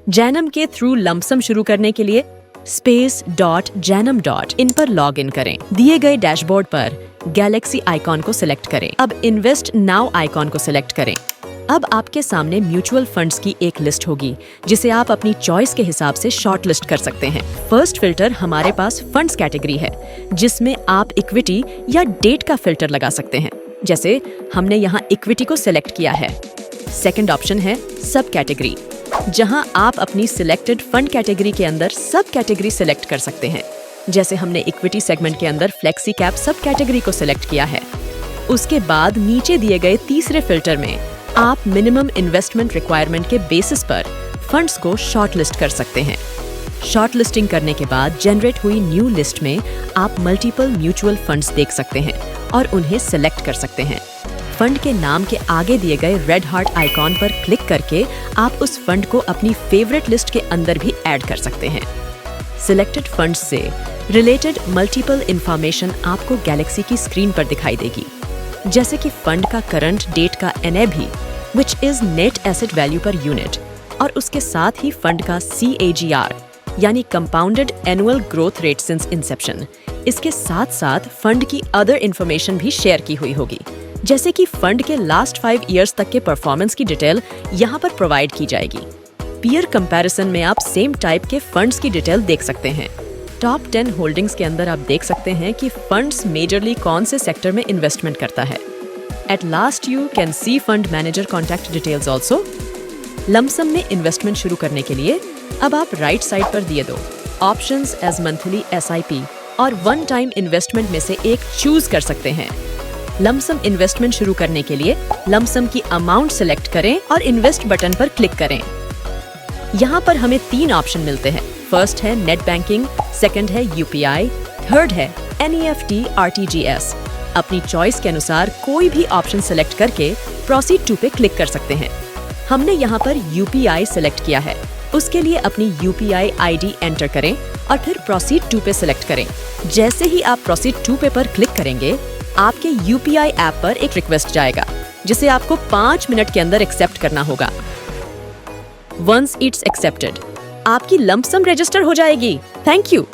जैनम के through lump sum शुरू करने के लिए space.janam.in पर लॉग इन करें। दिए गए डैशबोर्ड पर गैलेक्सी आइकॉन को सिलेक्ट करें। अब इन्वेस्ट नाउ आइकॉन को सिलेक्ट करें। अब आपके सामने म्यूचुअल फंड्स की एक लिस्ट होगी जिसे आप अपनी चॉइस के हिसाब से शॉर्ट लिस्ट कर सकते हैं। फर्स्ट फिल्टर हमारे पास फंड्स कैटेगरी है जिसमें आप इक्विटी या डेट का फिल्टर लगा सकते हैं, जैसे हमने यहाँ इक्विटी को सिलेक्ट किया है। सेकंड ऑप्शन है सब कैटेगरी, जहां आप अपनी सिलेक्टेड फंड कैटेगरी के अंदर सब कैटेगरी सिलेक्ट कर सकते हैं, जैसे हमने इक्विटी सेगमेंट के अंदर फ्लेक्सी कैप सब कैटेगरी को सिलेक्ट किया है। उसके बाद नीचे दिए गए तीसरे फिल्टर में आप मिनिमम इन्वेस्टमेंट रिक्वायरमेंट के बेसिस पर फंड्स को शॉर्ट लिस्ट कर सकते हैं। शॉर्ट लिस्टिंग करने के बाद जनरेट हुई न्यू लिस्ट में आप मल्टीपल म्यूचुअल फंड्स देख सकते हैं और उन्हें सिलेक्ट कर सकते हैं। फंड के नाम के आगे दिए गए रेड हार्ट आइकॉन पर क्लिक करके आप उस फंड को अपनी फेवरेट लिस्ट के अंदर भी ऐड कर सकते हैं। सिलेक्टेड फंड्स से रिलेटेड मल्टीपल इंफॉर्मेशन आपको गैलेक्सी की स्क्रीन पर दिखाई देगी, जैसे कि फंड का करंट डेट का NAV, which is net asset value per unit, और उसके साथ ही फंड का CAGR यानी compounded annual growth rate since Inception. इसके साथ साथ फंड की अदर इंफॉर्मेशन भी शेयर की हुई होगी, जैसे कि फंड के लास्ट 5 इयर्स तक के परफॉर्मेंस की डिटेल यहाँ पर प्रोवाइड की जाएगी। पीयर कंपैरिजन में आप सेम टाइप के फंड्स की डिटेल देख सकते हैं। टॉप 10 होल्डिंग्स के अंदर आप देख सकते हैं कि फंड्स मेजरली कौन से सेक्टर में इन्वेस्टमेंट करता है। At last you can see fund manager contact details also. Lump sum में इन्वेस्टमेंट शुरू करने के लिए अब आप राइट साइड पर दिए दो ऑप्शंस एज मंथली SIP और वन टाइम इन्वेस्टमेंट में से एक चूज कर सकते हैं। लमसम इन्वेस्टमेंट शुरू करने के लिए लमसम की अमाउंट सिलेक्ट करें और इन्वेस्ट बटन पर क्लिक करें। यहाँ पर हमें 3 ऑप्शन मिलते हैं। फर्स्ट है नेट बैंकिंग, सेकंड है UPI, थर्ड है NEFT RTGS। अपनी चॉइस के अनुसार कोई भी ऑप्शन सिलेक्ट करके प्रोसीड टू पे क्लिक कर सकते हैं। हमने यहाँ पर UPI सिलेक्ट किया है, उसके लिए अपनी UPI ID एंटर करें और फिर प्रोसीड टू पे सिलेक्ट करें। जैसे ही आप प्रोसीड टू पे पर क्लिक करेंगे, आपके UPI ऐप पर एक रिक्वेस्ट जाएगा जिसे आपको 5 मिनट के अंदर एक्सेप्ट करना होगा। वंस इट्स एक्सेप्टेड, आपकी लंप सम रजिस्टर हो जाएगी। Thank you.